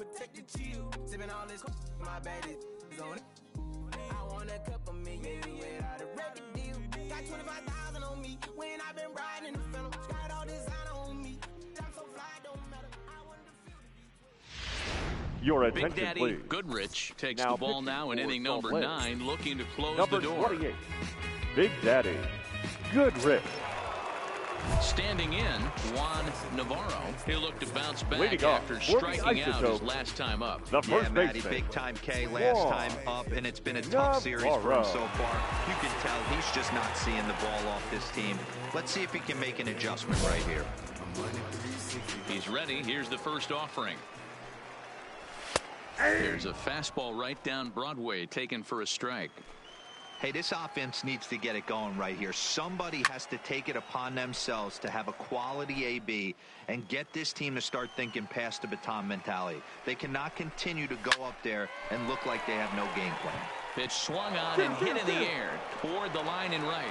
protected chill. Sipping all this, my bad is on it. I want a couple million without a record deal. Got 25,000 on me when I've been riding in the film. Got all designer on me. I'm so fly, don't matter. I want to feel Your Big attention, Daddy please. Goodrich takes Now the ball now in inning number 9, looking to close Number the door. 28, Big Daddy Goodrich. Standing in, Juan Navarro. He'll look to bounce back Leading off, after for the striking out his Isotopes, last time up. The Yeah, first Matty, baseman. big time K last time up, and it's been a tough series for him so far. You can tell he's just not seeing the ball off this team. Let's see if he can make an adjustment right here. He's ready. Here's the first offering. There's a fastball right down Broadway, taken for a strike. Hey, this offense needs to get it going right here. Somebody has to take it upon themselves to have a quality AB and get this team to start thinking past the baton mentality. They cannot continue to go up there and look like they have no game plan. Pitch swung on and hit in the air toward the line and right.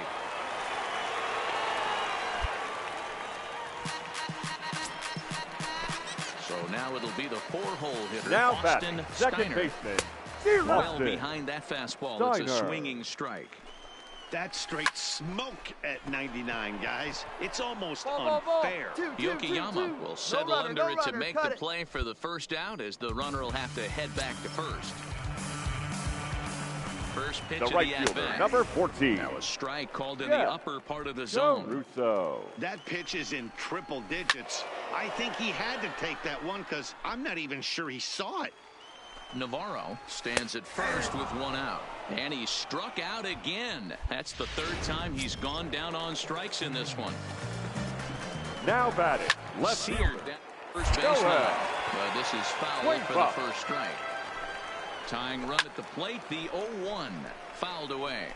So now it'll be the 4-hole hitter, Now Austin batting, second Steiner. baseman. Well behind that fastball. It's a swinging strike. That's straight smoke at 99, guys. It's almost unfair. Yokiyama will settle under it to make the play for the first out, as the runner will have to head back to first. First pitch The of right the fielder, at-bat. number 14. Now a strike called in Yeah. the upper part of the Joe zone. Russo. That pitch is in triple digits. I think he had to take that one because I'm not even sure he saw it. Navarro stands at first with one out. And he struck out again. That's the third time he's gone down on strikes in this one. Now batting, left Seared fielder. down first baseline. But this is foul Swing for foul. the first strike. Tying run at the plate, the 0-1. Fouled away.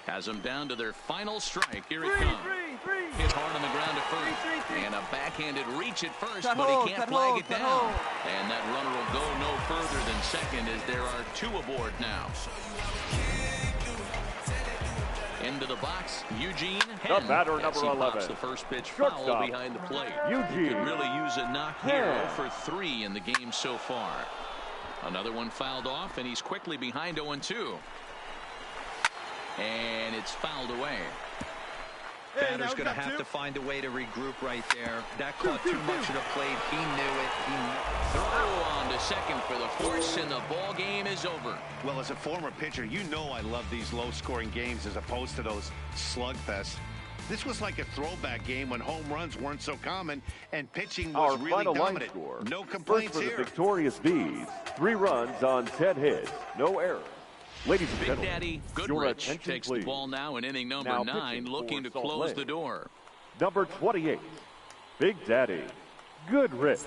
Has them down to their final strike. Here it comes. Hit hard on the ground at first. And a backhanded reach at first, but he can't flag it down. And that runner will go no further than second, as there are 2 aboard now. Into the box, Eugene Henn. The batter, As number he 11. pops the first pitch foul Shortstop, behind the plate. Eugene He could really use a knock here. Henn. 0 for 3 in the game so far. Another one fouled off, and he's quickly behind 0-2. And it's fouled away. Batter's going to have to find a way to regroup right there. That caught too much of the plate. He knew it. Throw on to second for the force, and the ball game is over. Well, as a former pitcher, you know I love these low-scoring games as opposed to those slugfests. This was like a throwback game when home runs weren't so common and pitching was Our really final line dominant. score. No complaints First for the here. victorious Bees. 3 runs on 10 hits. No errors. Ladies and Big gentlemen, Daddy your Goodrich attention, takes please. the ball now in inning number Now 9, pitching looking for to Salt close Lake. the door. Number 28, Big Daddy Goodrich.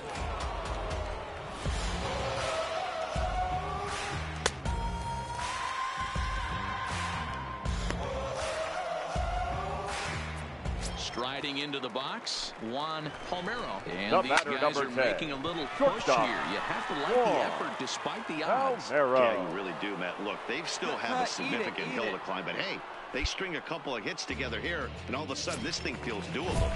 Striding into the box, Juan Palmero. And The these batter, guys number are 10. making a little push Shortstop, here. You have to like Juan the effort despite the odds. Palmero. Yeah, you really do, Matt. Look, they still have a significant hill to climb, but hey, they string a couple of hits together here, and all of a sudden this thing feels doable.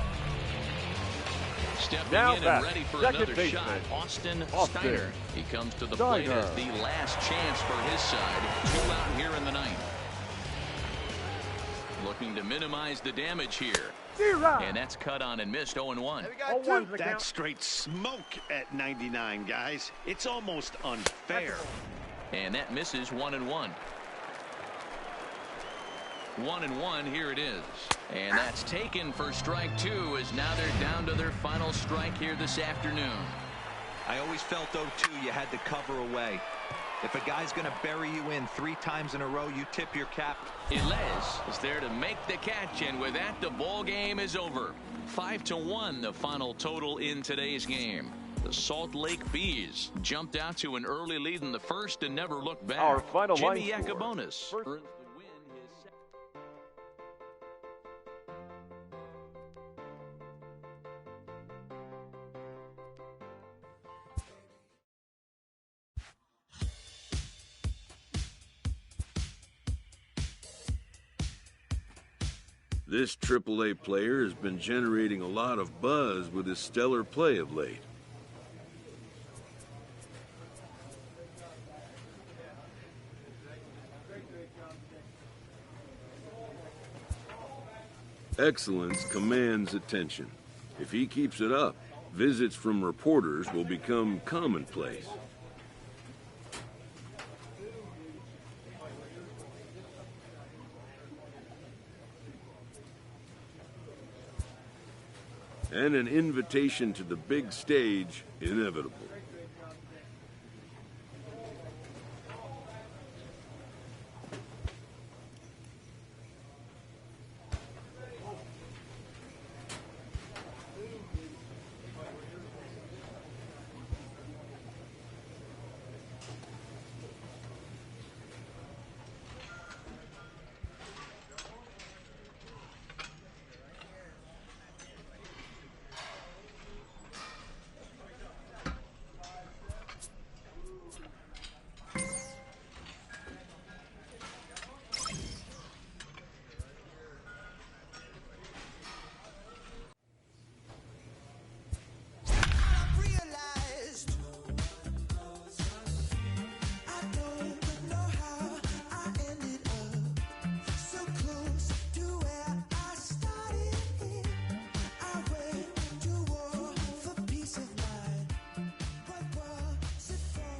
Stepping Now in back, and ready for second another baseman, shot, Austin Austin Steiner. He comes to the plate Steiner. as the last chance for his side. 2 out here in the 9th. Looking to minimize the damage here. And that's cut on and missed. 0-1. That's straight smoke at 99, guys. It's almost unfair. And that misses. 1-1. 1-1, here it is. And that's taken for strike 2, as now they're down to their final strike here this afternoon. I always felt, though, too, you had to cover away. If a guy's going to bury you in 3 times in a row, you tip your cap. Ilez is there to make the catch, and with that, the ball game is over. 5-1, the final total in today's game. The Salt Lake Bees jumped out to an early lead in the first and never looked back. Our final Jimmy line score. Yacobonis earns the win. This AAA player has been generating a lot of buzz with his stellar play of late. Excellence commands attention. If he keeps it up, visits from reporters will become commonplace. And an invitation to the big stage inevitable.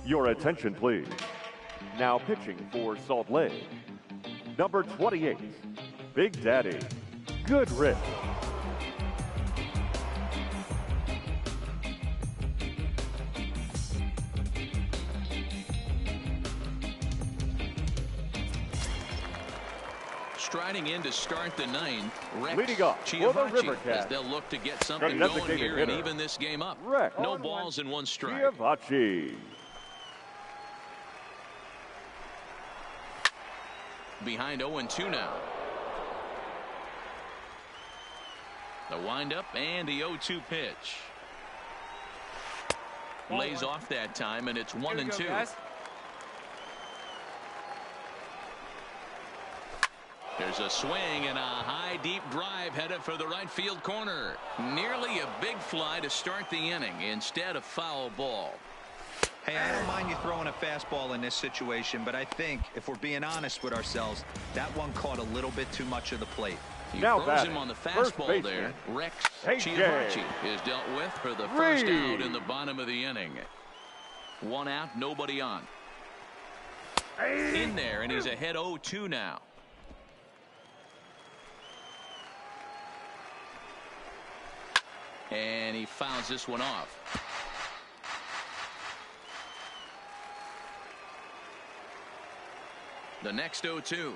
Your attention, please. Now pitching for Salt Lake, number 28, Big Daddy Goodrich. Striding in to start the ninth, Rex Leading off for the Rivercats, as they'll look to get something going here and even this game up. Rex. No balls and one strike. Giovacci. Behind 0-2 now. The windup and the 0-2 pitch. Lays off that time, and it's 1-2. There's a swing and a high deep drive headed for the right field corner. Nearly a big fly to start the inning instead of foul ball. Hey, I don't mind you throwing a fastball in this situation, but I think if we're being honest with ourselves, that one caught a little bit too much of the plate. He throws him on the fastball there. Rex Giovacci is dealt with for the first out in the bottom of the inning. One out, nobody on. In there, and he's ahead 0-2 now. And he fouls this one off. The next 0-2.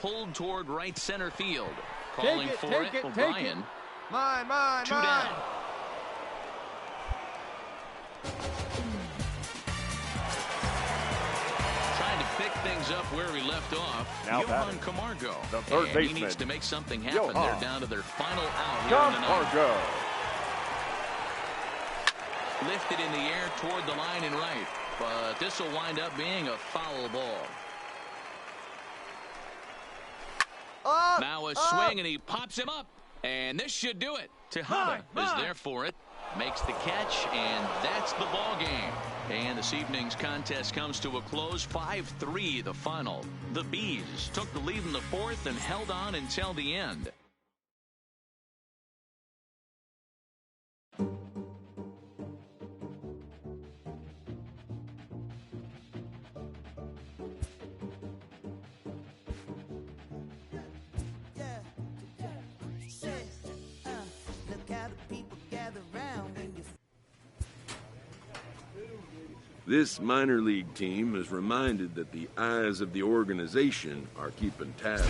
Pulled toward right center field. Calling for it, O'Brien. Mine. Two down. Trying to pick things up where we left off. Now Johan Camargo. The third baseman. He needs to make something happen. Johan. They're down to their final out here in the ninth. Camargo. Lifted in the air toward the line and right. But this will wind up being a foul ball. Now a swing, and he pops him up. And this should do it. Tejada is there for it. Makes the catch, and that's the ball game. And this evening's contest comes to a close. 5-3 the final. The Bees took the lead in the fourth and held on until the end. This minor league team is reminded that the eyes of the organization are keeping tabs.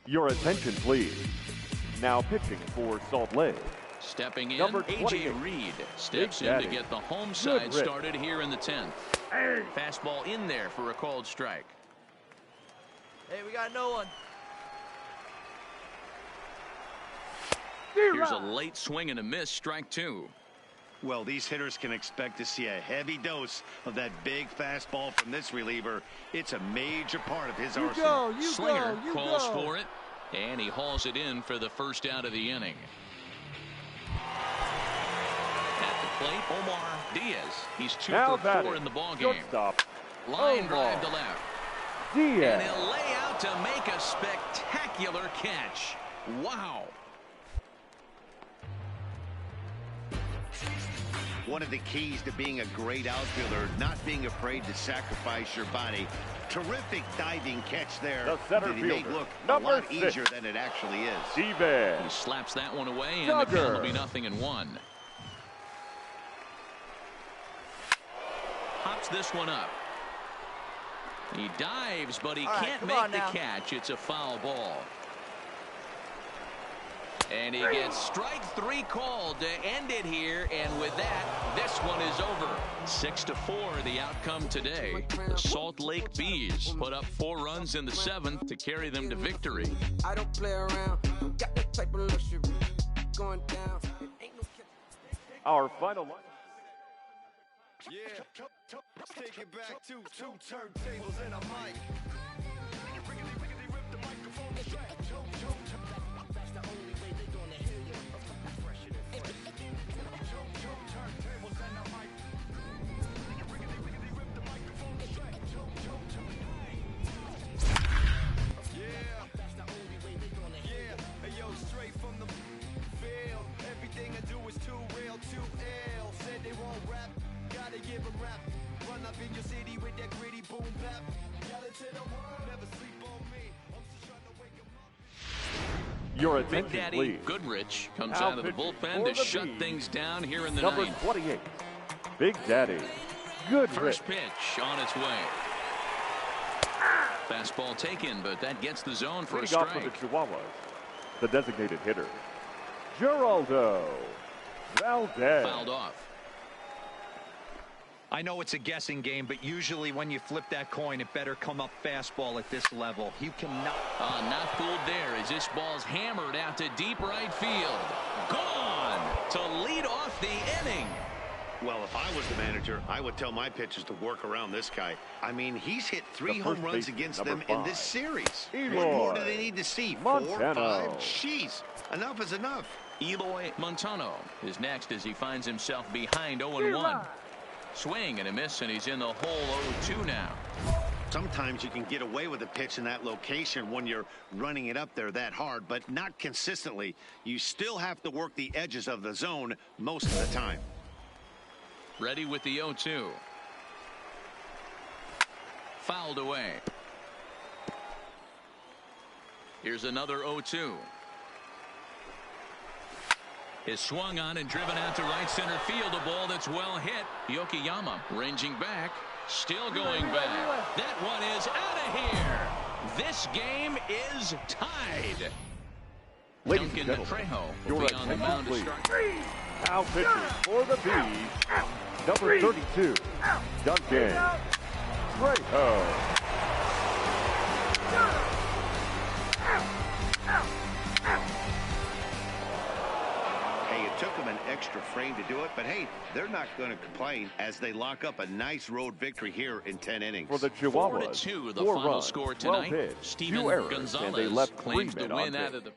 Your attention, please. Now pitching for Salt Lake, stepping in, number A.J. Reed steps in to get the home side started here in the 10th. Fastball in there for a called strike. Hey, we got no one. Here's a late swing and a miss, strike two. Well, these hitters can expect to see a heavy dose of that big fastball from this reliever. It's a major part of his arsenal. Slinger calls for it, and he hauls it in for the first out of the inning. At the plate, Omar Diaz. He's 2 for 4 in the ballgame. Line drive to left. And he'll lay out to make a spectacular catch. Wow. One of the keys to being a great outfielder, not being afraid to sacrifice your body. Terrific diving catch there. The center He made fielder, look a number lot 6. easier than it actually is. He slaps that one away, and the count will be 0-1. Pops this one up. He dives, but he can't make the catch. It's a foul ball. And he gets strike 3 called to end it here, and with that, this one is over. 6-4 the outcome today. The Salt Lake Bees put up 4 runs in the 7th to carry them to victory. I don't play around. Got that type of luxury going down. Our final line. Yeah, let's take it back to 2 turntables and a mic. Rip the microphone straight. That's the only way they gonna hear you. Fresher than fresh. Turntables and a mic. Rip the microphone straight. Yeah, that's the only way they gonna hear you. Hey yo, straight from the field. Everything I do is too real, too ill. Said they won't rap. Gotta give a rap. Run up in your city with that gritty boom bap. Yell it to the world, never sleep on me. I'm just trying to wake 'em up. Your Big attention, Daddy please. Goodrich comes Now out of the pitching bullpen for to the shut Bees, things down here in the number 9th. 28, Big Daddy Goodrich. First pitch on its way. Fastball taken, but that gets the zone for a Leading off for strike. the Chihuahuas, the designated hitter, Geraldo Valdez. Fouled off. I know it's a guessing game, but usually when you flip that coin, it better come up fastball at this level. You cannot. Not fooled there as this ball's hammered out to deep right field. Gone to lead off the inning. Well, if I was the manager, I would tell my pitchers to work around this guy. I mean, he's hit 3 The home first runs baseman, against number them in 5. this series. Eloy What more do they need to see? 4, Montano. 5? Jeez, enough is enough. Eloy Montano is next as he finds himself behind 0-1. Swing and a miss, and he's in the hole 0-2 now. Sometimes you can get away with a pitch in that location when you're running it up there that hard, but not consistently. You still have to work the edges of the zone most of the time. Ready with the 0-2. Fouled away. Here's another 0-2. Is swung on and driven out to right center field. A ball that's well hit. Yokoyama ranging back. Still going back. That one is out of here. This game is tied. Ladies Duncan and gentlemen, Trejo will your be on the attention, mound to please. start. Now pitching for the Bees, number 32, Duncan Trejo. Hey, it took them an extra frame to do it, but hey, they're not going to complain as they lock up a nice road victory here in 10 innings. For the Chihuahuas, 4-2 the 4 final runs, score 12 tonight. hits, Steven 2 errors, Gonzalez and they left 3 claims the men on win out base. of the.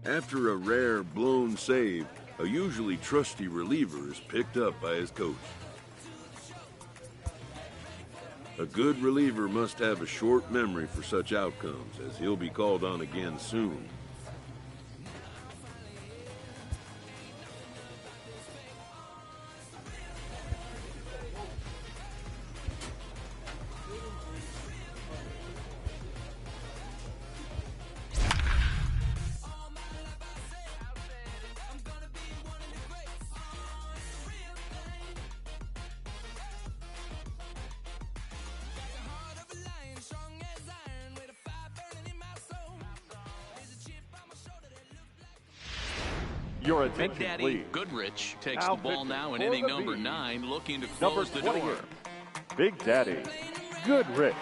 After a rare blown save, a usually trusty reliever is picked up by his coach. A good reliever must have a short memory for such outcomes, as he'll be called on again soon. Your Big attention, Daddy please. Goodrich takes Now the ball pitching now in for inning the number Bees. 9, looking to Number close the 28, door. Big Daddy Goodrich.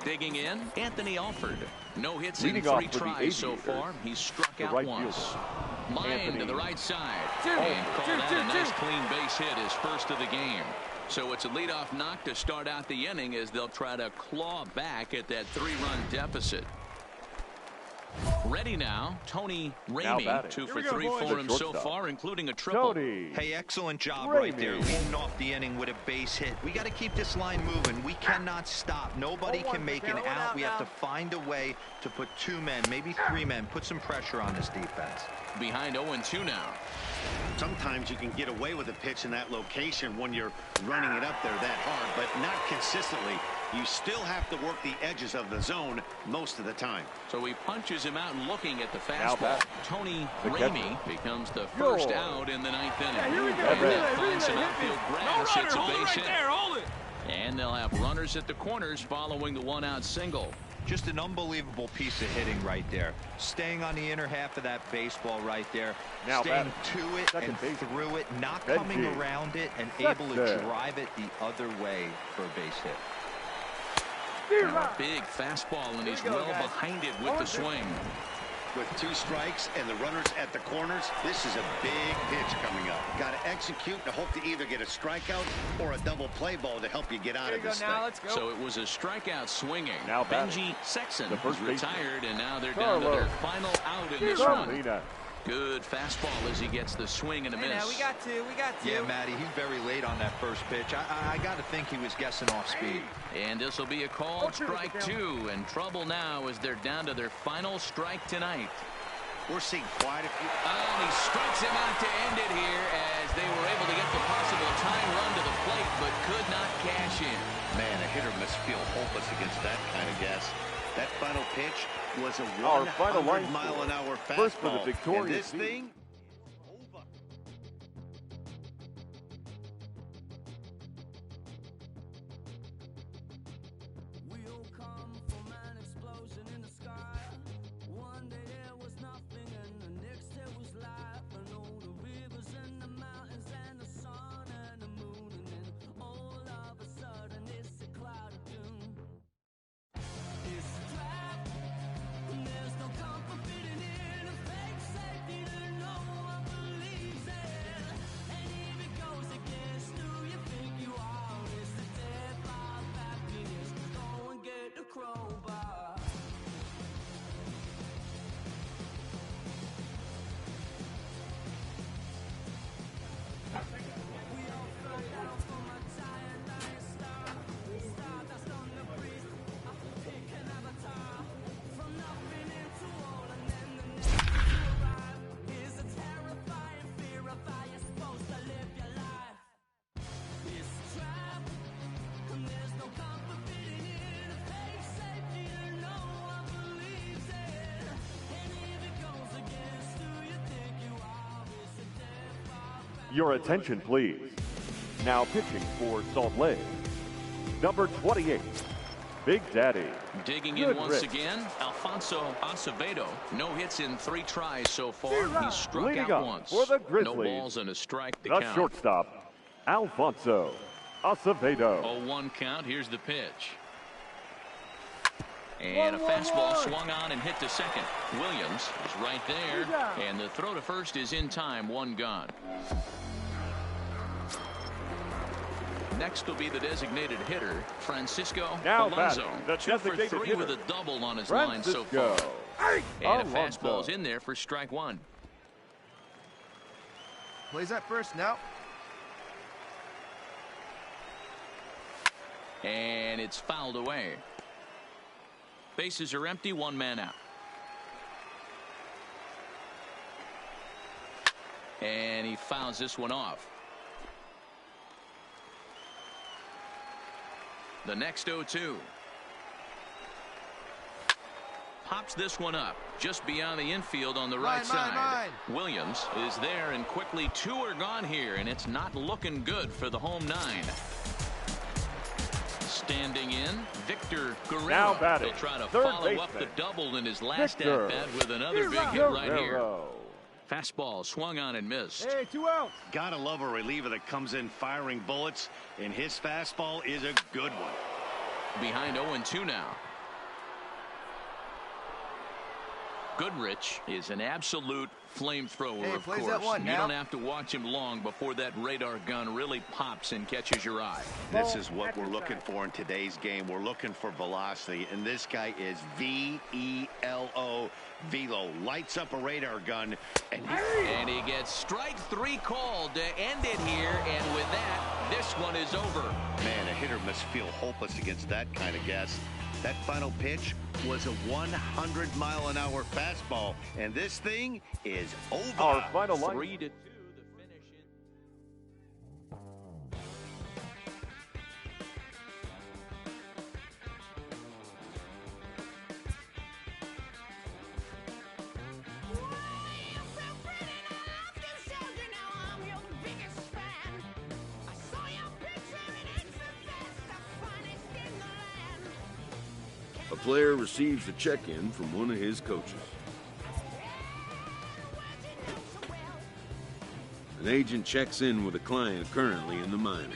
Digging in, Anthony Alford. No hits Leading in 3 off for the tries so Aviators, far. He's struck the out right once. fielder, Line Anthony to the right side. Alford. And called out a nice clean base hit, his first of the game. So it's a leadoff knock to start out the inning as they'll try to claw back at that 3-run deficit. Ready now, Tony Ramey, 2 for 3 for him so far, including a triple. Tony. Hey, excellent job Ramey. right there, leading off the inning with a base hit. We got to keep this line moving. We cannot stop. Nobody can make an out. We have to find a way to put 2 men, maybe 3 men, put some pressure on this defense. Behind 0-2 now. Sometimes you can get away with a pitch in that location when you're running it up there that hard, but not consistently. You still have to work the edges of the zone most of the time. So he punches him out and looking at the Now fastball. back. Tony The Ramey catcher. becomes the first Yours. out in the 9th inning. here we go. And Relay, that finds some outfield grass. No It's a runner, hold it base right hit. there, hold it. And they'll have runners at the corners following the 1-out single. Just an unbelievable piece of hitting right there. Staying on the inner half of that baseball right there. Now staying batting. to it Second and base. through it, not Benji. coming around it and able to Second. drive it the other way for a base hit. A big fastball, and he's Here we go, well guys. behind it with the swing. With 2 strikes and the runners at the corners, this is a big pitch coming up. Got to execute to hope to either get a strikeout or a double play ball to help you get out Here of we go this now, thing. let's go. So it was a strikeout swinging. Now batting. Benji Sexton The is first baseman. retired, and now they're down to their Carlos. final out in this one. Carolina. Good fastball as he gets the swing and a Hey, miss. now we got 2, we got 2. Yeah, Matty, he's very late on that first pitch. I got to think he was guessing off speed. And this will be a called strike 2, and trouble now as they're down to their final strike tonight. We're seeing quite a few. And he strikes him out to end it here as they were able to get the possible tying run to the plate, but could not cash in. Man, a hitter must feel hopeless against that kind of gas. That final pitch was a Our final line 100-mile-an-hour fastball. First for the And victorious this team. thing. We'll come from an explosion in the sky. One day there was nothing and the next there was life. And all the rivers and the mountains and the sun and the moon. And then all of a sudden it's a cloud of doom. It's a trap. And there's no comfort fitting in a fake safety that no one believes in. And if it goes against who you think you are, it's the death of happiness. Go and get the crowbar. We all fell down from a giant dying star. Stardust on the breeze, a flickering avatar. From nothing into all, and then the next to arrive is a terrifying fear of how you're supposed to live your life. It's a trap, and there's no comfort fitting in a fake safety that no one believes in. And if it goes against who you think you are, it's a death of Your attention, please. Now pitching for Salt Lake, number 28, Big Daddy. Digging in once Goodrich. again, Alfonso Acevedo. No hits in 3 tries so far. He's struck Leading out up once. for the No Grizzlies, balls and a strike to the count. shortstop, Alfonso Acevedo. 0-1 count. Here's the pitch. And a fastball swung on and hit to second. Williams is right there. And the throw to first is in time. 1 gone. Next will be the designated hitter, Francisco Now Alonso. batting, the 2 for designated 3 hitter, with a double on his line so Francisco far. And a Alonso. fastball's in there for strike 1. Plays that first now. And it's fouled away. Bases are empty, 1 man out. And he fouls this one off. The next 0-2. Pops this one up just beyond the infield on the right side. Williams is there, and quickly 2 are gone here, and it's not looking good for the home 9. Standing in, Victor Guerrero. Now batting, He'll try to third follow up baseman, the double in his last Victor at-bat with another big hit Guerrero. right here. Fastball swung on and missed. Hey, 2 outs. Gotta love a reliever that comes in firing bullets, and his fastball is a good one. Behind 0-2 now. Goodrich is an absolute flamethrower, Hey, of plays course. that one You now. don't have to watch him long before that radar gun really pops and catches your eye. This is what we're looking for in today's game. We're looking for velocity, and this guy is V-E-L-O. Velo lights up a radar gun, and he gets strike 3 called to end it here, and with that, this one is over. Man, a hitter must feel hopeless against that kind of gas. That final pitch was a 100-mile-an-hour fastball, and this thing is over. Our final line. 3-2 the finish. A player receives a check-in from one of his coaches. An agent checks in with a client currently in the minors.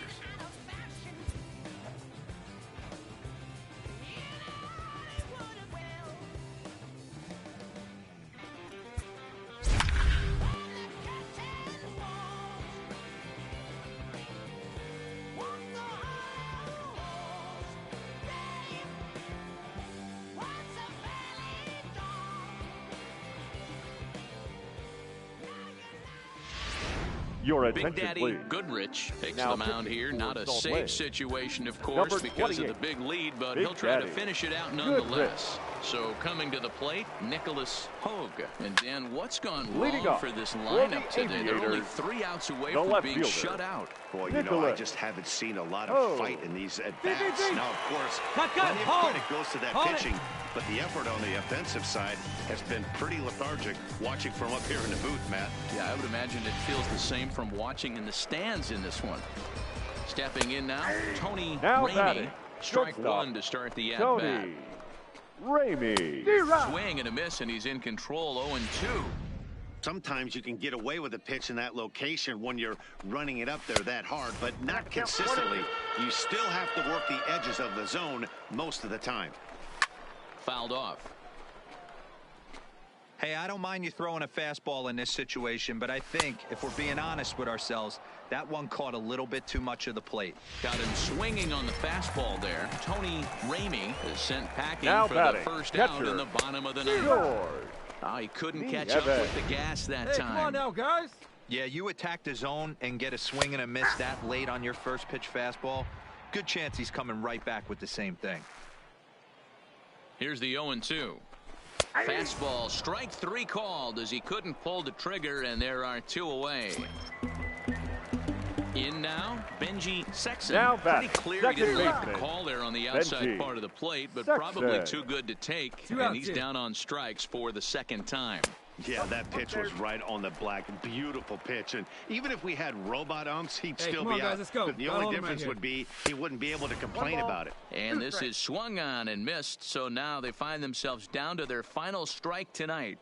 Your Big attention, Daddy please. Goodrich takes Now the mound pitching here. for Not a Salt safe Lake. situation, of course, Number because of the 28, big lead, but Big he'll try Daddy to finish it out Goodrich. nonetheless. So coming to the plate, Nicholas Hogue. And Dan, what's gone Leading wrong off for this for lineup the today? They're only Aviators, 3 outs away the from left being fielder, shut out. Boy, you know, I Nicholas. just haven't seen a lot Oh. of fight in these at-bats. Now, of course, Cut, plenty of hold. credit goes to that Hold it. pitching, but the effort on the offensive side has been pretty lethargic watching from up here in the booth, Matt. Yeah, I would imagine it feels the same from watching in the stands in this one. Stepping in now, Tony Now Ramey. batting, Strike shortstop, 1 to start the at-bat. Tony Ramey. Swing and a miss, and he's in control. 0-2. Sometimes you can get away with a pitch in that location when you're running it up there that hard, but not consistently. You still have to work the edges of the zone most of the time. Fouled off. Hey, I don't mind you throwing a fastball in this situation, but I think if we're being honest with ourselves, that one caught a little bit too much of the plate. Got him swinging on the fastball there. Tony Ramey is sent packing Now for batting, the first catcher, out in the bottom of the ninth. George. Oh, he couldn't Me, catch Evan. up with the gas that Hey, time. come on now, guys. Yeah, you attack the zone and get a swing and a miss that late on your first pitch fastball. Good chance he's coming right back with the same thing. Here's the 0-2. Fastball, strike 3 called as he couldn't pull the trigger, and there are 2 away. In now, Benji Sexton. Now Pretty batting, clear he didn't second make the baseman, call there on the outside Benji part of the plate, but Sexton. probably too good to take, 2 and outs he's here. down on strikes for the second time. Yeah, that pitch was right on the black. Beautiful pitch. And even if we had robot umps, he'd Hey, still come on, be guys, out. let's go. But the Gotta only hold him right difference here. would be he wouldn't be able to complain about it. And this is swung on and missed, so now they find themselves down to their final strike tonight.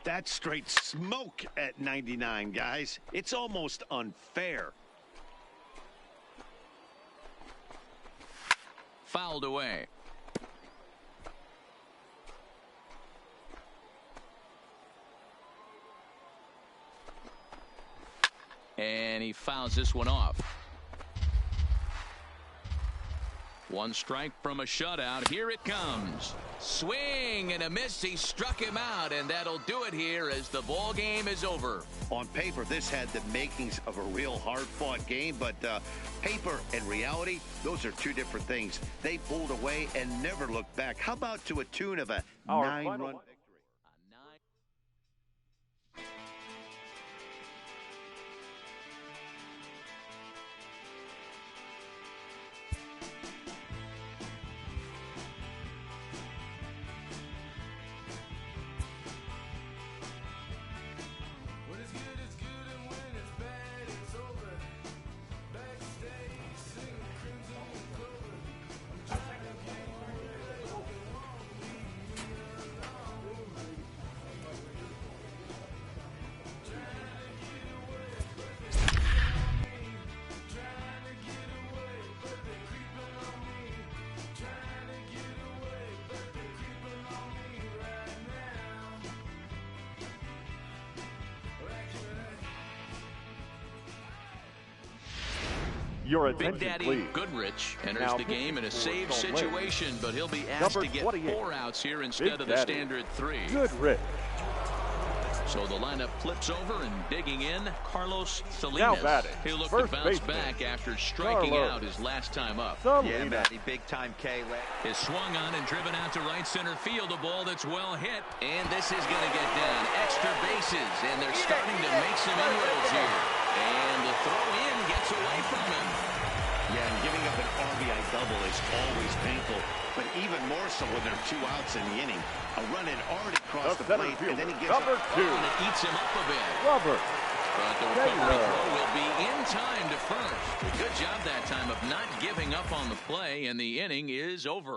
That's straight smoke at 99, guys. It's almost unfair. Fouled away. And he fouls this one off. 1 strike from a shutout. Here it comes. Swing and a miss. He struck him out, and that'll do it here as the ball game is over. On paper, this had the makings of a real hard-fought game, but paper and reality, those are 2 different things. They pulled away and never looked back. How about to a tune of a Our 9-run final- victory? When it's good, it's good, and when it's bad, it's over. Backstage, singing Crimson Clover. Your Big attention, Daddy please. Goodrich enters Now the game in a pitching for save Salt Lake. situation, but he'll be asked Number to get 28. 4 outs here instead of the Daddy. standard 3. Goodrich. So the lineup flips over and digging in, Carlos Now Salinas. batting, He'll look first to bounce baseman, back after striking Carlos out his last time up. Yeah, Matty, big time K. Is swung on and driven out to right center field, a ball that's well hit. And this is going to get down extra bases, and they're starting to make some inroads here. And the throw in gets away from him. Yeah, and giving up an RBI double is always painful, but even more so when there are 2 outs in the inning. A run had already crossed the plate, and then he gets number 2. And it eats him up a bit. Robert. But the recovery throw will be in time to first. Good job that time of not giving up on the play, and the inning is over.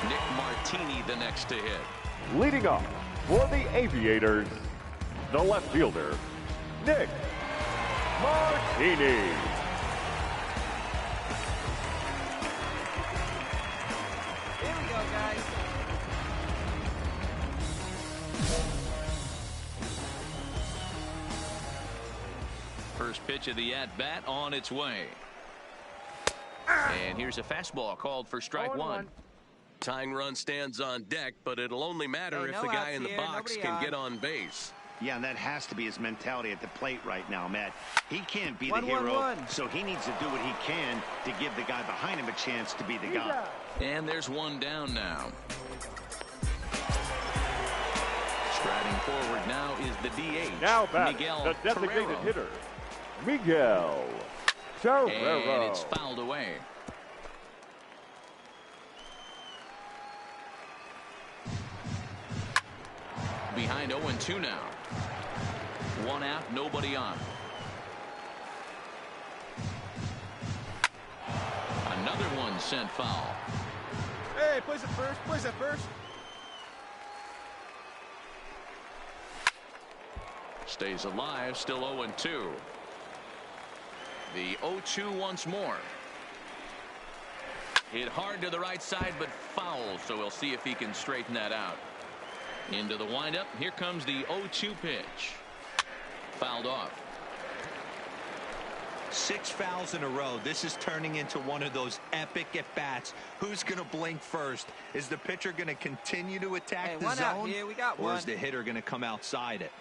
Nick Martini the next to hit. Leading off for the Aviators, the left fielder, Nick Martini. Here we go, guys. First pitch of the at-bat on its way. And here's a fastball called for strike 1. Tying run stands on deck, but it'll only matter Hey, if no the guy outs in the here, box nobody can on. get on base. Yeah, and that has to be his mentality at the plate right now, Matt. He can't be the 1-1-1. hero, so he needs to do what he can to give the guy behind him a chance to be the guy. And there's one down now. Striding forward now is the DH, Now back, Miguel the designated Torrero. hitter, Miguel Torrero. And it's fouled away. Behind 0-2 now. 1 out, nobody on. Another one sent foul. Hey, place it first. Place it first. Stays alive, still 0-2. The 0-2 once more. Hit hard to the right side, but foul, so we'll see if he can straighten that out. Into the windup. Here comes the 0-2 pitch. Fouled off. 6 fouls in a row. This is turning into one of those epic at-bats. Who's going to blink first? Is the pitcher going to continue to attack Hey, the one out zone? here. We got or one. is the hitter going to come outside it?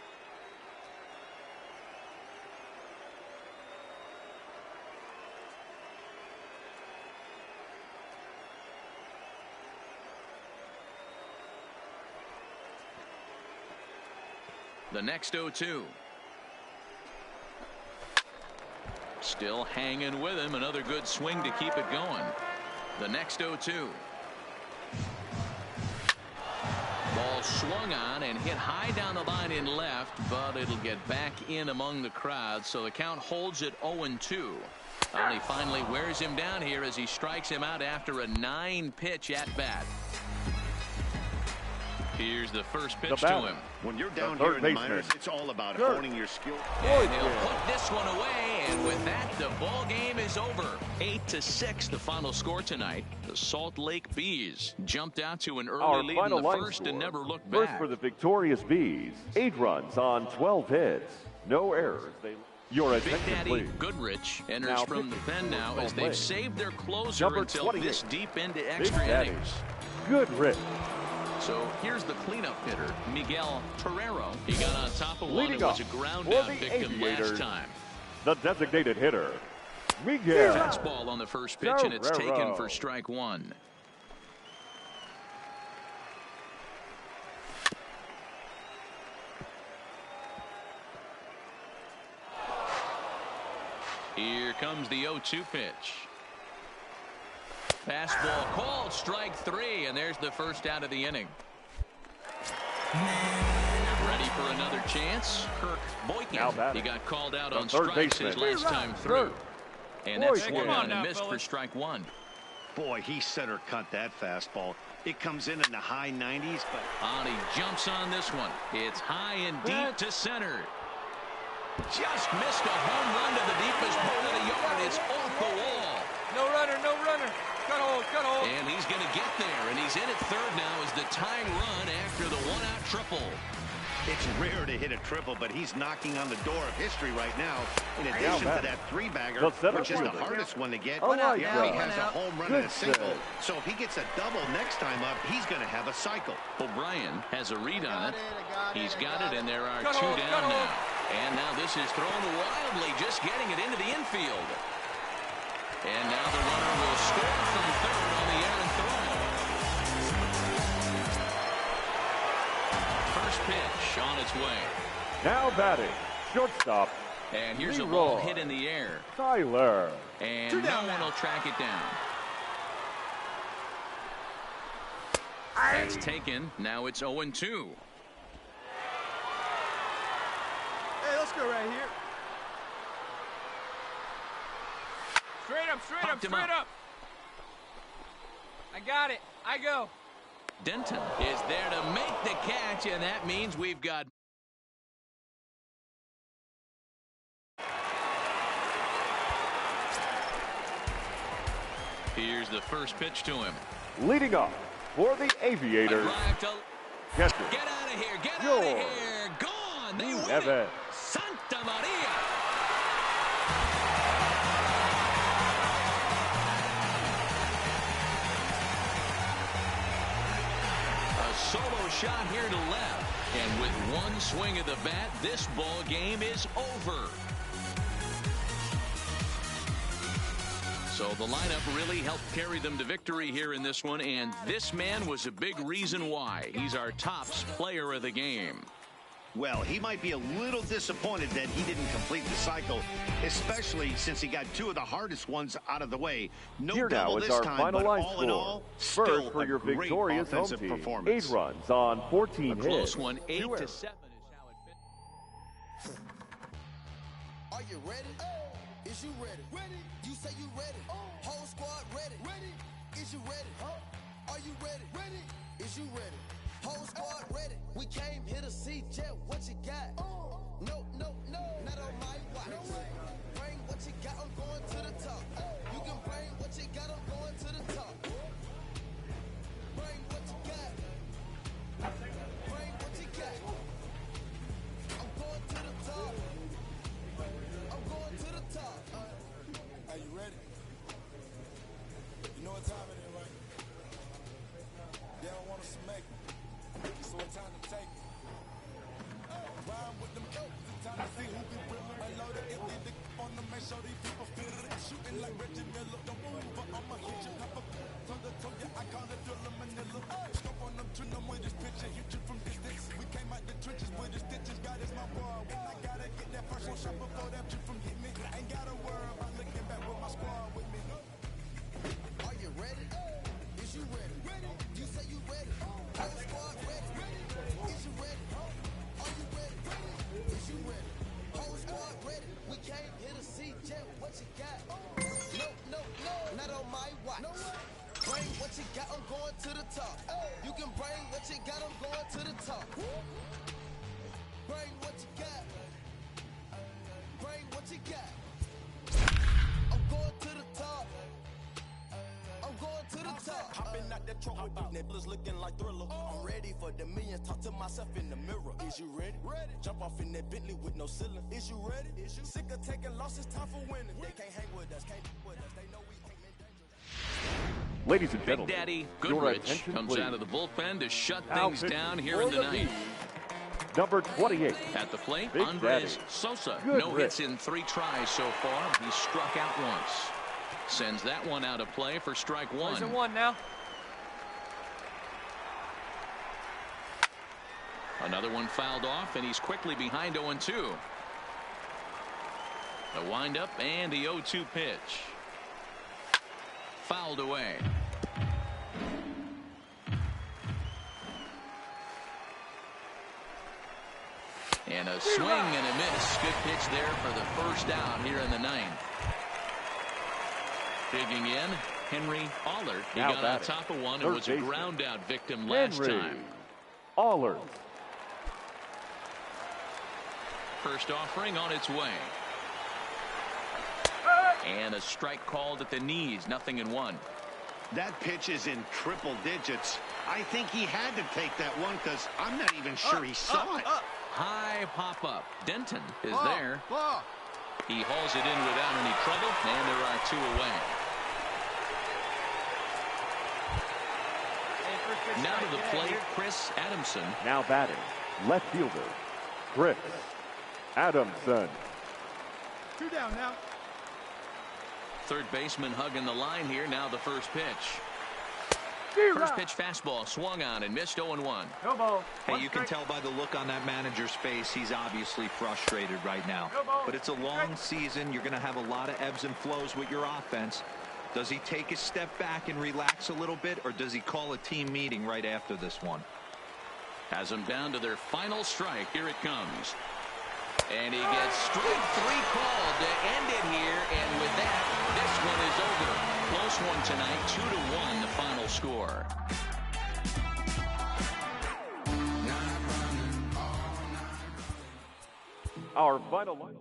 The next 0-2. Still hanging with him. Another good swing to keep it going. The next 0-2. Ball swung on and hit high down the line in left, but it'll get back in among the crowd, so the count holds at 0-2. And he finally wears him down here as he strikes him out after a 9-pitch at-bat. Here's the first pitch to him. When you're down The here third in the baseman. minors, it's all about Third. honing your skill. And he'll put this one away, and with that, the ball game is over. 8-6, the final score tonight. The Salt Lake Bees jumped out to an early Our lead final in the line first score. and never looked First back. for the victorious Bees. 8 runs on 12 hits. No errors. Your Big attention, Daddy please. Goodrich enters Now from the pitching pen for now Salt as they've Lake. saved their closer Number until 28. this deep into Big extra Daddy. innings. Goodrich. So here's the cleanup hitter, Miguel Torrero. He got on top of one Leading and was a off ground for out the victim last Aviators. time. The designated hitter, Miguel Fastball on the first pitch, and it's taken Torrero. for strike 1. Here comes the 0-2 pitch. Fastball called, strike 3, and there's the first out of the inning. Ready for another chance? Kirk Now Boykin. batting. He got called out The on third strikes his baseman. last time through. And that's Boykin. swung Come on on and now, missed for fellas. strike 1. Boy, he center cut that fastball. It comes in the high 90s, but On he jumps on this one. It's high and deep to center. Just missed a home run to the deepest part of the yard. It's off the wall. No runner, no runner. Cut hold, cut hold. And he's going to get there, and he's in at third now as the tying run after the one-out triple. It's rare to hit a triple, but he's knocking on the door of history right now. In addition to that three-bagger, which is the hardest one to get, he has a home run and a single. So if he gets a double next time up, he's going to have a cycle. O'Brien has a read on it. He's got it, and there are two down now. And now this is thrown wildly, just getting it into the infield. And now the runner will score from third on the errant throw. First pitch on its way. Now batting, shortstop. And here's a ball hit in the air. Tyler. And no one will track it down. That's taken. Now it's 0-2. Hey, let's go right here. Straight up, straight up, straight up. I got it. I go. Denton is there to make the catch, and that means we've got... Here's the first pitch to him. Leading off for the Aviators. Get out of here. Get out of here. Gone. They win it. Santa Maria. A solo shot here to left. And with one swing of the bat, this ball game is over. So the lineup really helped carry them to victory here in this one, and this man was a big reason why. He's our tops player of the game. Well, he might be a little disappointed that he didn't complete the cycle, especially since he got two of the hardest ones out of the way. No Here double now is this our time, final but line all in all, score. still First for a your great victorious home offensive team. performance. 8 runs on 14 hits. A close one, 8-7 is how it finished. Are you ready? Is you ready? Ready. You say you ready. Whole squad ready. Ready. Is you ready? Are you ready? Ready. Is you ready? Whole squad ready. We came here to see Jet. What you got? No, no, no. Not on my watch. Bring what you got. I'm going to the top. You can bring what you got. I'm going to the top. Bring what you got. Bring what you got. I'm going to the top. I'm going to the top. Are you ready? You know what time it is, right? They don't want us to make it. So it's time to take it. Rhyme with them elks. It's time to see who be real. I load it, empty the on them, make sure these people feel it. Shooting like Reggie Miller. Don't move, but I'ma hit you. Have a tongue to tongue, yeah, I call it Driller Manila. Scope on them, trim them with this picture. Hit you from distance. We came out the trenches with the stitches. God is my boy. When I gotta get that first one shot before that you from hit me. Ain't gotta worry about looking back with my squad with me. Are you ready? Is you ready? Ready. You say you ready. Whole squad ready. Ready. Is you ready? Are you ready? Ready. Is you ready? Whole squad ready. We came here to see Jet. What you got? No, no, no. Not on my watch. No. Bring what you got. I'm going to the top. You can bring what you got. I'm going to the top. Bring what you got. Bring what you got. I'm going to the top. I'm going to the top. Hopping out that truck with these niggas looking like Thriller. I'm ready for the millions. Talk to myself in the mirror. Is you ready? Ready. Jump off in that Bentley with no ceiling. Is you ready? Is you sick of taking losses? Time for winning. They can't hang with us. Can't with us. They know we ain't in danger. Ladies and Big gentlemen, Daddy your Goodrich attention, comes please. out of the bullpen to shut Now things pitching down here for in the the ninth. Peas, number 28. At the plate, Big Andres Daddy Sosa. Goodrich. No hits in 3 tries so far. He struck out once. Sends that one out of play for strike one. 1 now. Another one fouled off, and he's quickly behind 0-2. The windup and the 0-2 pitch. Fouled away. And a swing and a miss. Good pitch there for the first out here in the ninth. Digging in, Henry Allard. He Now got on batting, top of one and third was a baseman, ground out victim last Henry time. Allard. first offering on its way. And a strike called at the knees, 0-1. That pitch is in triple digits. I think he had to take that one because I'm not even sure he saw it. High pop-up. Denton is there. He hauls it in without any trouble, and there are 2 away. Now to the plate, Chris Adamson. Now batting, left fielder, Chris Adamson. 2 down now. Third baseman hugging the line here. Now the first pitch. First pitch fastball swung on and missed 0-1. No ball. Hey, you can tell by the look on that manager's face, he's obviously frustrated right now. But it's a long season. You're going to have a lot of ebbs and flows with your offense. Does he take a step back and relax a little bit, or does he call a team meeting right after this one? Has them down to their final strike. Here it comes. And he gets strike 3 called to end it here. And with that, this one is over. Close one tonight, 2-1 the final score. Our final line.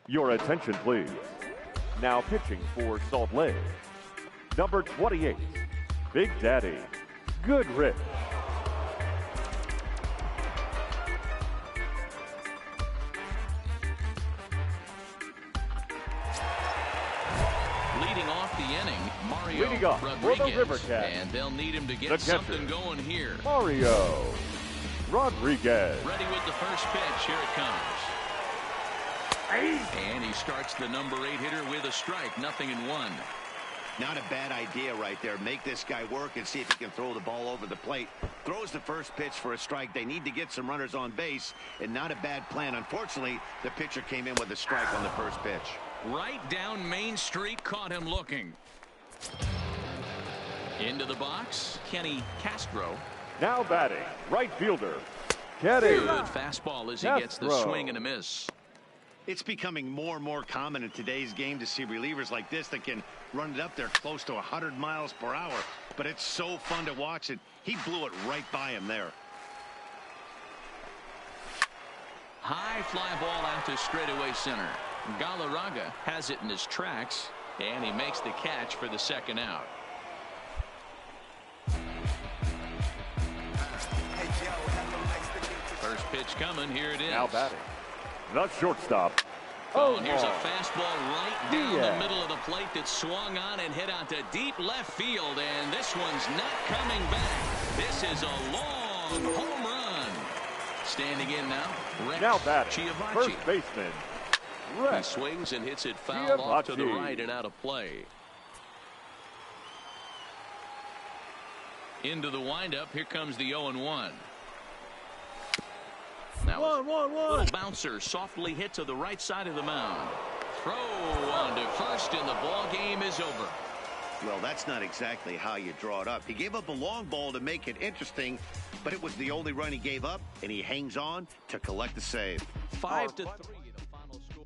Your attention, please. Now pitching for Salt Lake, number 28, Big Daddy Goodrich. Leading off the inning, Mario Rodriguez. And they'll need him to get something going here. Mario Rodriguez. Ready with the first pitch. Here it comes. And he starts the number 8 hitter with a strike, 0-1. Not a bad idea right there. Make this guy work and see if he can throw the ball over the plate. Throws the first pitch for a strike. They need to get some runners on base, and not a bad plan. Unfortunately, the pitcher came in with a strike on the first pitch. Right down Main Street, caught him looking. Into the box, Kenny Castro. Now batting, right fielder, Kenny. Good fastball as he gets the swing and a miss. It's becoming more and more common in today's game to see relievers like this that can run it up there close to 100 miles per hour. But it's so fun to watch it. He blew it right by him there. High fly ball out to straightaway center. Galarraga has it in his tracks, and he makes the catch for the second out. First pitch coming. Here it is. Now batting, the shortstop. Oh, and here's a fastball right down the middle of the plate that swung on and hit out to deep left field, and this one's not coming back. This is a long home run. Standing in now, Rex now batting, Chiavacci. first baseman, Rex. He swings and hits it foul off to the right and out of play. Into the windup, here comes the 0-1. Now, little bouncer softly hit to the right side of the mound. Throw on to first, and the ball game is over. Well, that's not exactly how you draw it up. He gave up a long ball to make it interesting, but it was the only run he gave up, and he hangs on to collect the save. 5-3 the final score.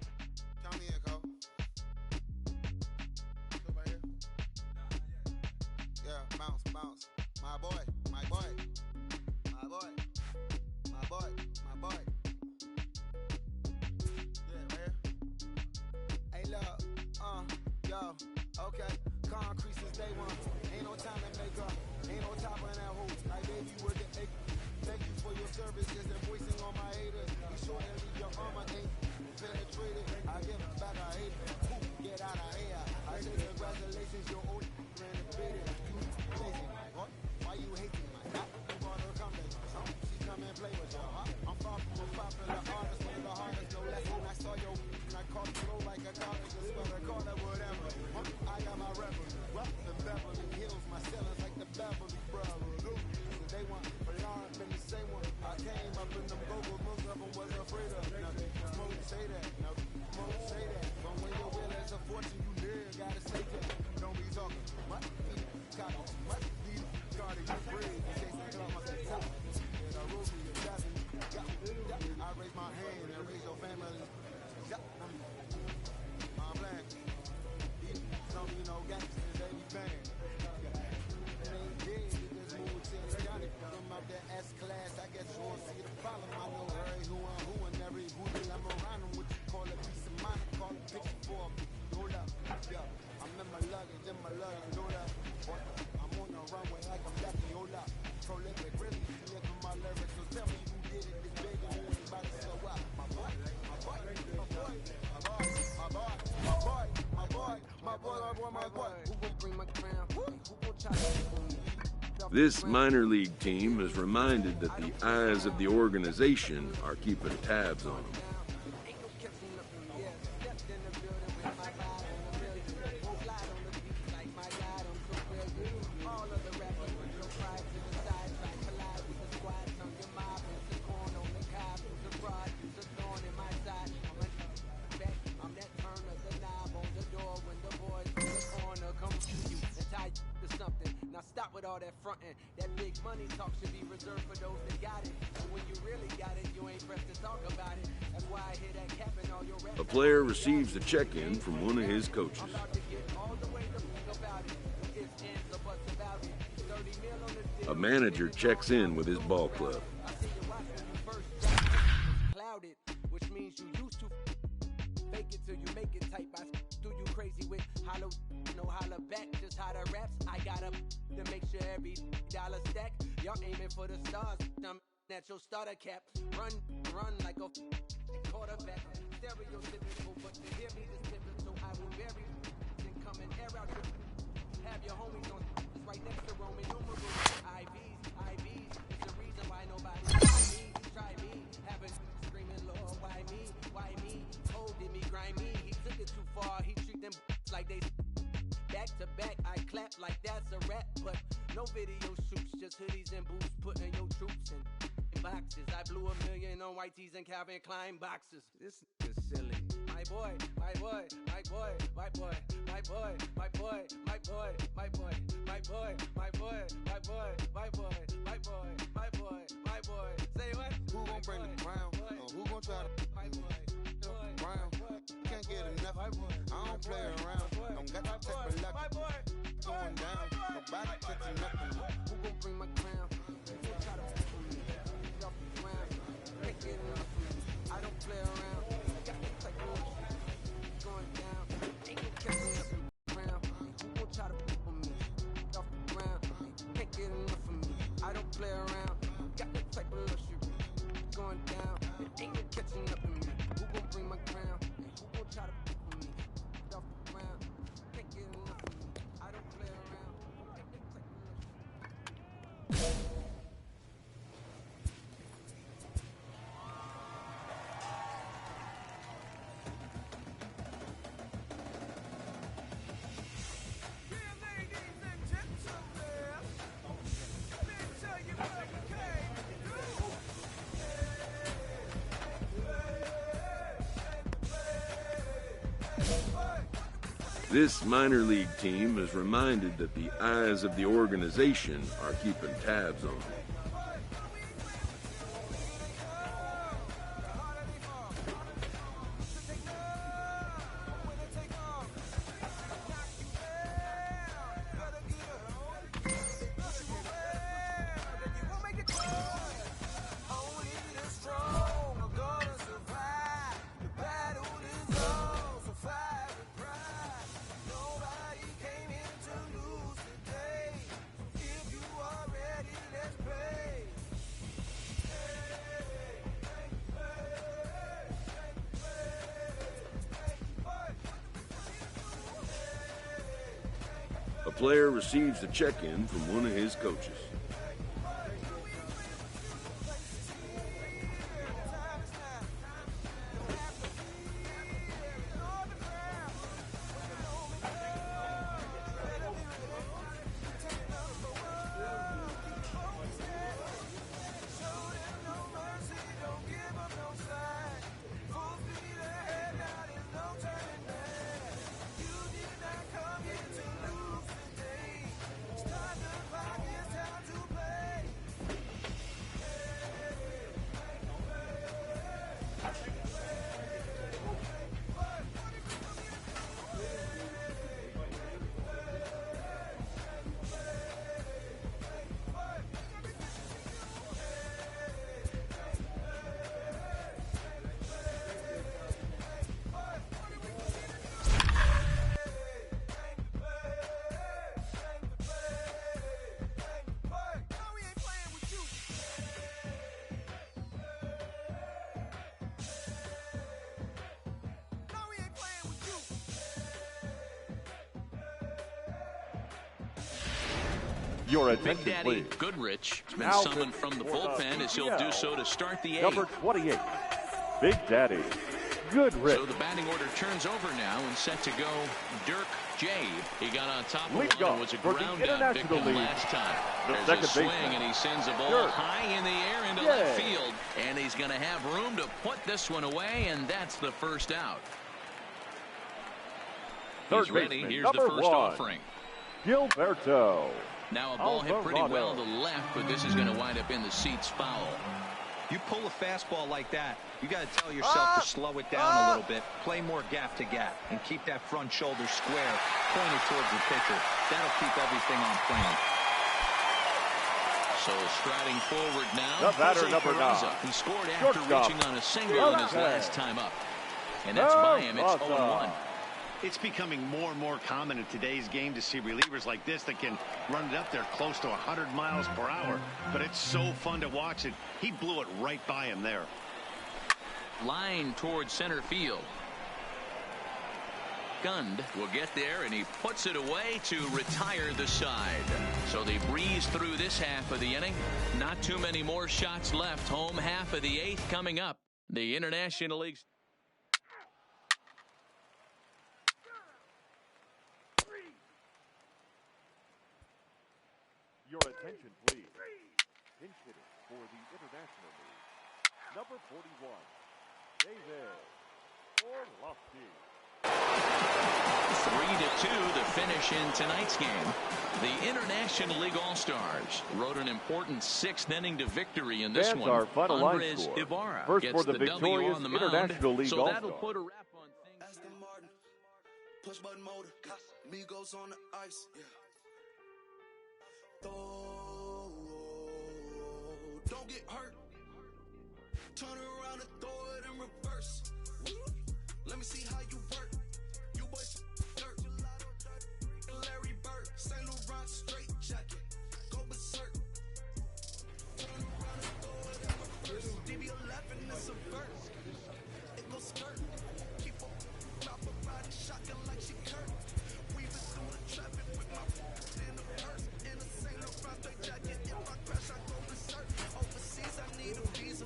Yo, okay, concrete since day one. Ain't no time to make up, ain't no top on that hole. Like baby, work it, thank you for your services and voicing on my haters. Be sure to leave your armor ain't penetrated. I give it back, I hate it. Get out of here. I say congratulations, your old renovated. You lazy, what? Why you hating my God? You wanna come to she come and play with y'all, huh? I'm far from a popular artist, one of the hardest, no less when I saw your and I caught flow like a comic, just spell a corner, whatever. I got my rebels, rock the Beverly Hills, my sellers like the Beverly Brothers. So they want alarm, been the same one. I came up in them go-go, most of them was afraid of nothing. Smoke say that, no, smoke say that. But when your will is a fortune, you live, gotta say that. Don't be talking, what? Copy, what? These Cardi, you brave, you say some club, I say tough. And I roll me a jacket, I raise my hand and raise your family. I'm black. Don't be no gangsters, they be banned. It ain't dead, it just moved to the county. Come out that S-class, I guess you won't see the problem. I know every who and every who I'm around them. What you call a piece of mind, I call a picture for me. Hold up, yeah. I'm in my luggage, hold up. I'm on the runway like I'm Becky, hold up. Prolific, really, live in my lyrics. So tell me who did it, this big and who ain't about to show up. My boy, my boy, my boy, my boy, my boy, my boy, my boy, my boy, my boy, my boy. Who gon' bring my crown? Who gon' try to This minor league team is reminded that the eyes of the organization are keeping tabs on them. Now stop with all that frontin'. That big money talk should be reserved for those that got it. And when you really got it, you ain't pressed to talk about it. That's why I hear that cap in all your rap. A player receives a check-in from one of his coaches. A manager checks in with his ball club. Clouded, which means you used to fake it till you make it type. I do you crazy with hollow, no holla back, just how the raps. I got up to make sure every dollar stack. Y'all aiming for the stars. I'm at your starter cap. Run like a quarterback. Stereotypical, but to hear me this pivotal, I will bury and come and air out your. Have your homies on right next to Roman numerals. IVs. It's the reason why nobody try me. Have a screaming, Lord, why me? Holding me, grimy. He took it too far. He treat them like they. Back to back, I clap like that's a rap, but no video shoots, just hoodies and boots, putting your troops in boxes. I blew $1 million on white tees and Calvin Klein boxes. This is silly. My boy. Say what? Who gon' bring the crown? Who gon' try to crown? Can't get enough. I don't play around. Don't got to take my luck. Going down. Nobody touching nothing. Who gon' bring my crown? Who gon' try to put me off the ground? Can't get enough of me. I don't play around. Got to take my going down. Ain't no catching up in the ground. Who gon' try to put me off the ground? Can't get enough of me. I don't play around. Got the type of luxury going down. Ain't no catching up in me. Who gon' bring my crown? Who gon' try to put me off the ground? Can't get enough of me. I don't play around. Ain't no type of luxury. This minor league team is reminded that the eyes of the organization are keeping tabs on them. player receives a check-in from one of his coaches. Your Big attention, Daddy please. Goodrich has been Now summoned from the bullpen as he'll do so to start the eighth. Number 28, Big Daddy Goodrich. So the batting order turns over now and set to go Dirk J. He got on top of one and was a ground out victim last time. There's a swing and he sends a ball high in the air into left field. And he's going to have room to put this one away, and that's the first out. He's ready. Here's the first offering. Gilberto. Now a ball hit pretty well to the left, but this is going to wind up in the seats foul. You pull a fastball like that, you got to tell yourself to slow it down a little bit, play more gap to gap, and keep that front shoulder square, pointed towards the pitcher. That'll keep everything on plan. So striding forward now, the batter, number 9. He scored after reaching on a single in his last time up. And that's by him. It's 0-1. It's becoming more and more common in today's game to see relievers like this that can run it up there close to 100 miles per hour. But it's so fun to watch it. He blew it right by him there. Line towards center field. Gund will get there, and he puts it away to retire the side. So they breeze through this half of the inning. Not too many more shots left. Home half of the 8th coming up. The International League. Your attention, please. Pinch hitting for the International League. Number 41, David Orlovsky. 3-2 the finish in tonight's game. The International League All-Stars rode an important 6th inning to victory in this That's one. our final line Andres score. Ibarra First gets for the victorious on the International League so All-Star. that'll put a wrap on things. Aston Martin, push button motor, Migos on the ice. Yeah. Don't get hurt. Turn around and throw it in reverse. Let me see how you work. You boys dirt. Larry Bird, St. Laurent straight jacket. Go berserk. Turn around and throw it in reverse. DB11 is a verse. It goes skirt. Keep up, drop a ride, shotgun like she Kurt. Weaving through the traffic with my in the purse. In a St. Laurent straight jacket. If I crash, I go berserk. Overseas, I need a visa.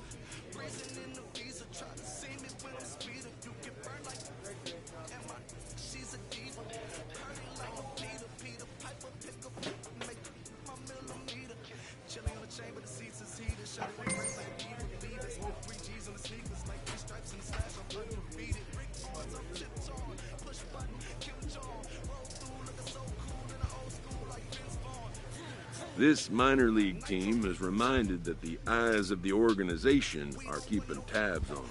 Breezing in the visa. Try to see me when I'm speeding. You get burned like and my she's a diva. Curly like a Peter Piper. Pick up, make my millimeter. Chilling on the chain, but the seats is heated. Shot it with like a diva. Leave it. Smoke 3 G's on the sneakers. Like 3 stripes in the slash. I'm undefeated. Rick Owens, I'm tiptoeing. Push button, Kim Jong. Roll through looking so cool in the old school like Vince Vaughn. This minor league team is reminded that the eyes of the organization are keeping tabs on them.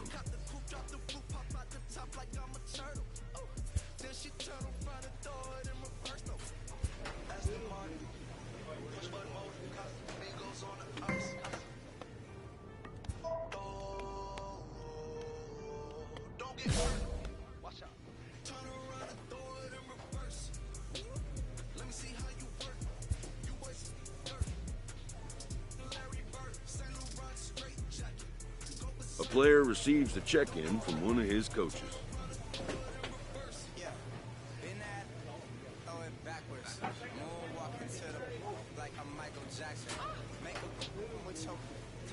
A player receives a check-in from one of his coaches. Throw it back. backwards. Moonwalking to the like I'm Michael Jackson. Make a with your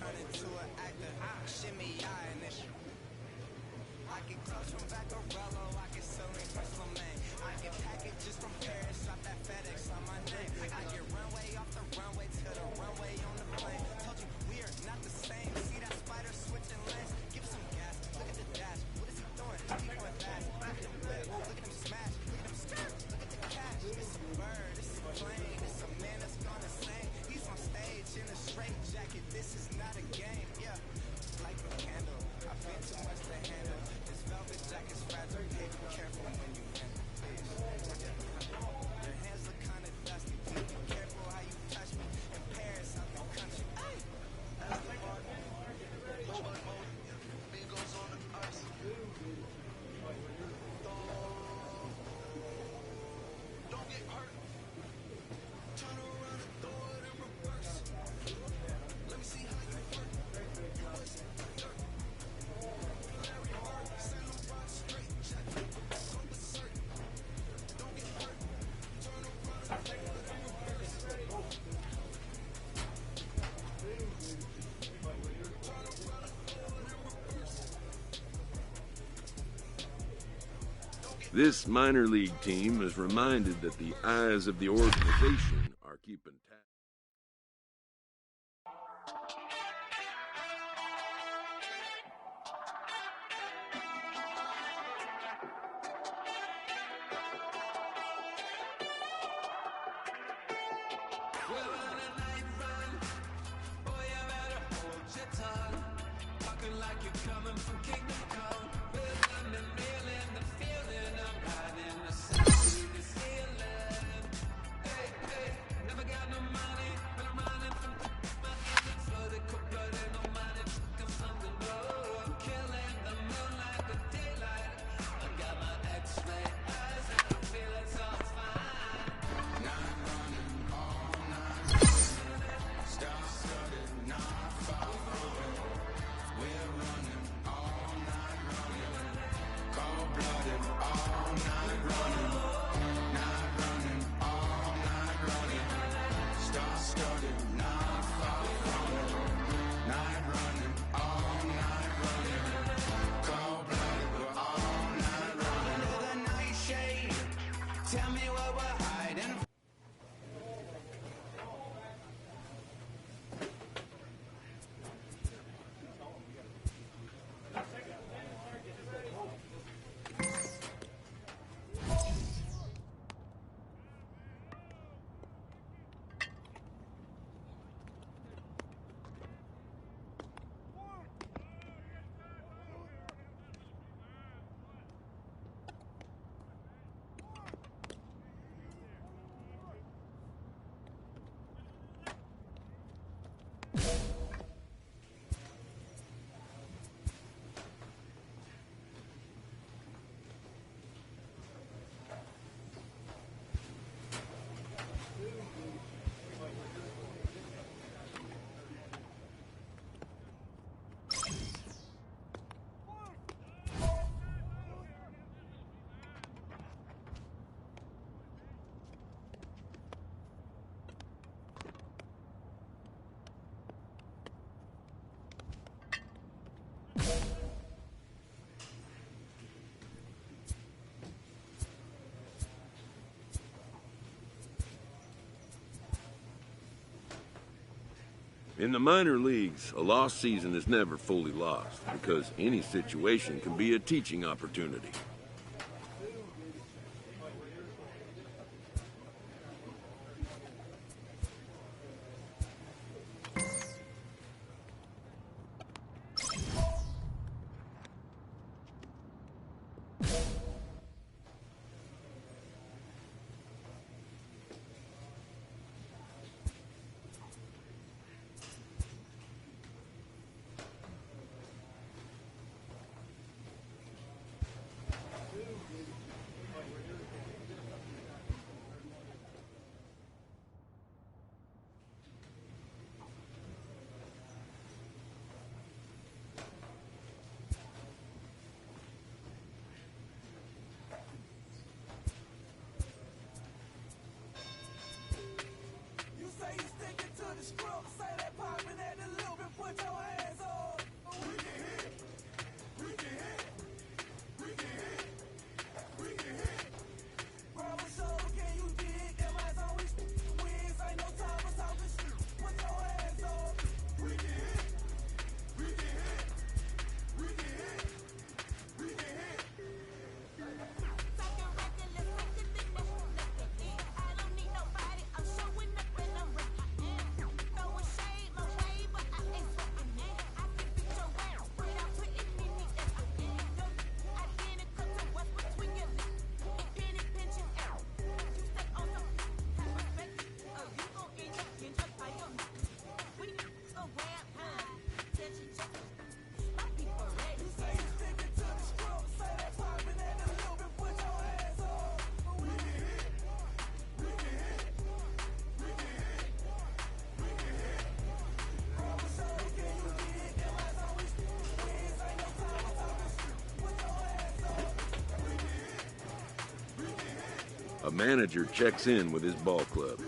turn into an actor. Shimmy eye and this. I get close from Vaccarello. I get Celine from Slimane. I get packages from Paris off that FedEx on my name. I get runway off the runway to the runway on the plane. Told you we are not the same. See that spider switching lanes? Give some gas. Look at the dash. What is he doing? He going fast. Look at him whip. Look at him smash. Look at him skirt. Look at the cash. It's a bird. It's a plane. It's a man that's gonna sing. He's on stage in a straight jacket. This is not a game. Yeah, like a candle. I've been too much to handle. This velvet jacket's fragile. Hey, be careful when you handle. Please. Your hands look kinda dusty. Please be careful how you touch me. In Paris, out the country. Ay! Don't get hurt. Turn around and throw it in reverse. Let me see how you work. You was dirt. Larry Bird, send them rock straight. Jack, go berserk. Don't get hurt. Turn around and throw it in reverse. Turn around and throw it in reverse. This minor league team is reminded that the eyes of the organization are keeping tabs. Tell me what we're hiding. In the minor leagues, a lost season is never fully lost because any situation can be a teaching opportunity. a manager checks in with his ball club.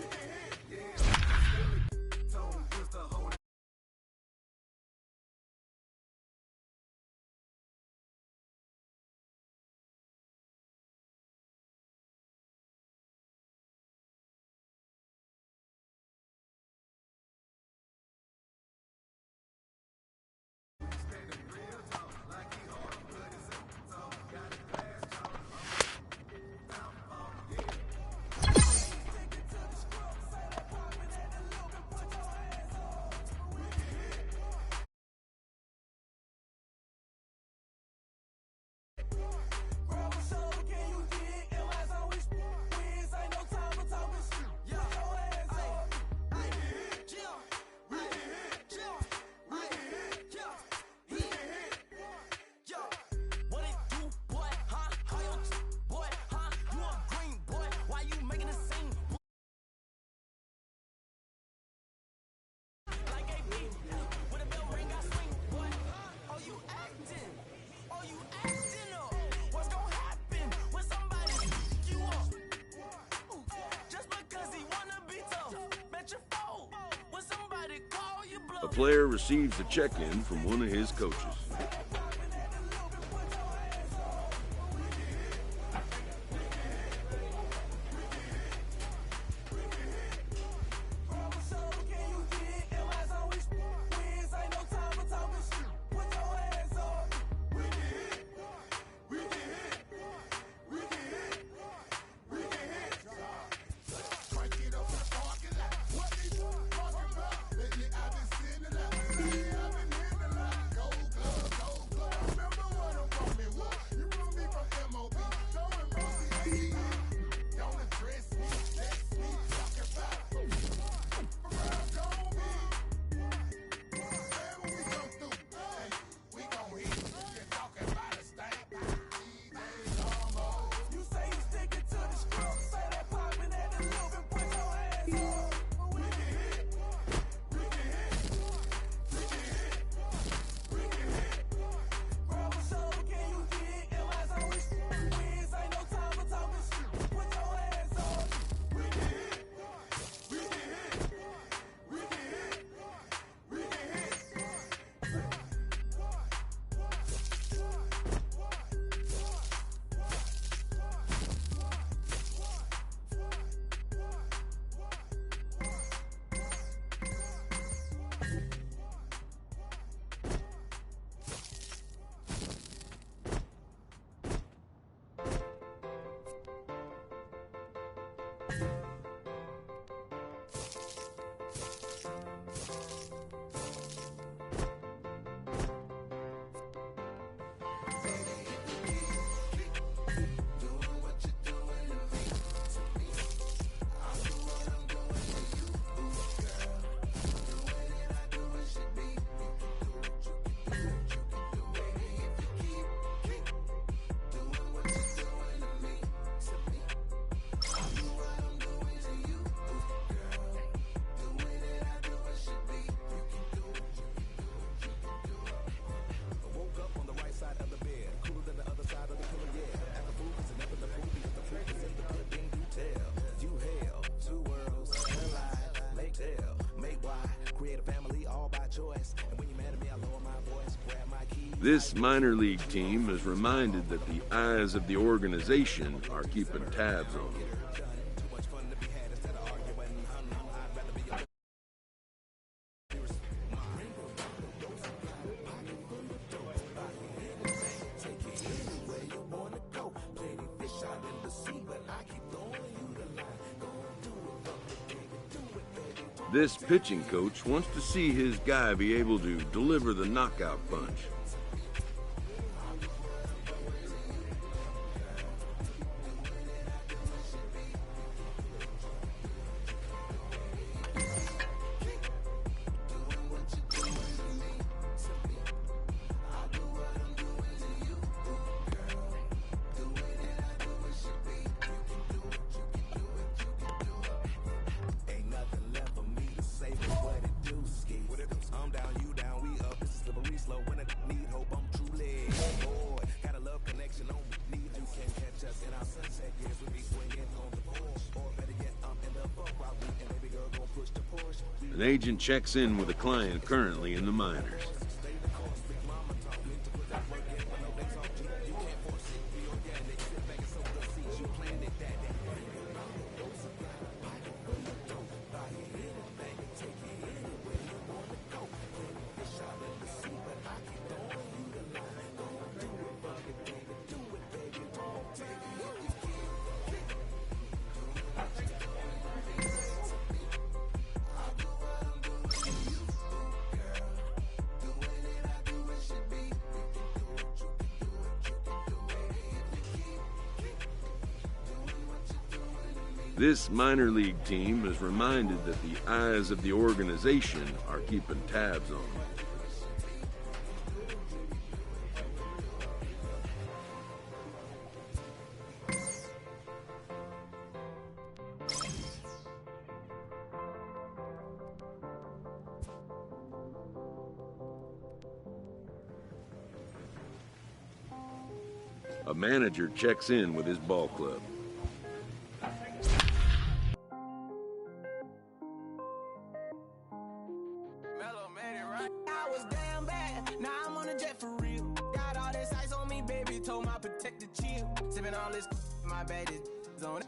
A player receives a check-in from one of his coaches. This minor league team is reminded that the eyes of the organization are keeping tabs on them. This pitching coach wants to see his guy be able to deliver the knockout punch. I'm down, you down, we up. It's slippery slow when it An agent checks in with a client currently in the minors. This minor league team is reminded that the eyes of the organization are keeping tabs on them. A manager checks in with his ball club. I was damn bad, now I'm on a jet for real. Got all this ice on me, baby, told my protector chill. Sipping all this, my bad is on it.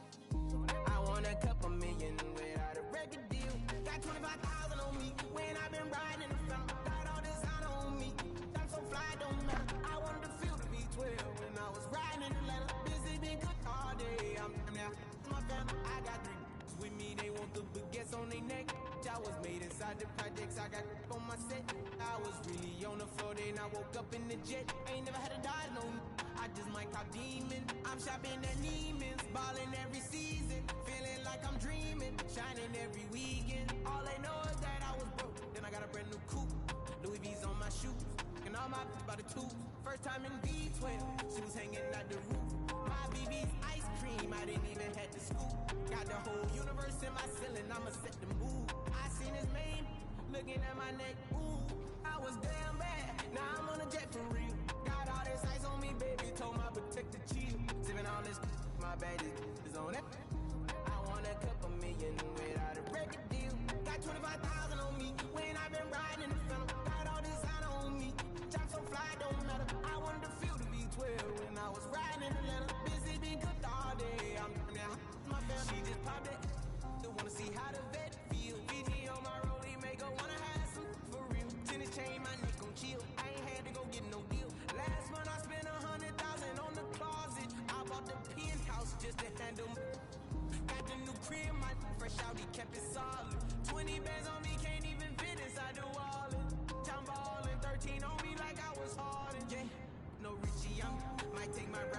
I want a couple million without a record deal. Got 25,000 on me when I've been riding in the film. Got all this on me, I'm so fly, don't matter. I wanted to feel the V12 when I was riding in the letter. Busy been good all day, I'm now my family. I got 3 with me, they want the baguettes on their neck. I was made inside the projects, I got on my set. I was really on the floor, then I woke up in the jet. I ain't never had a die, no. I just might cop demon. I'm shopping at Neiman's, balling every season, feeling like I'm dreaming, shining every weekend. All they know is that I was broke, then I got a brand new coupe. Louis V's on my shoes, and all my by the tubes. First time in V12, she was hanging out the roof. My BB's ice cream, I didn't even have to scoop. Got the whole universe in my ceiling, I'ma set the mood. I seen his name, looking at my neck, ooh. I was damn bad, now I'm on a jet for real. Got all this ice on me, baby, told my protector chill. Sipping all this, my bad is on it. I want a couple million without a record deal. Got 25,000 on me when I've been riding in the film. Got all this on me, I'm so fly, don't matter. I wanted to feel the V12 when I was riding in the letter. Busy been good all day, I'm now my family. She just popped it, still wanna see how the vet feel. VG on my rollie, make her wanna have some for real. Tennis chain, my neck gon' chill. I ain't had to go get no deal. Last month I spent 100,000 on the closet. I bought the penthouse just to handle. Got the new crib, my fresh out, he kept it solid. 20 bands on me, can't even fit inside the wallet. Time ballin', 13 on me like I was hardin'. Yeah, no Richie, I might take my ride.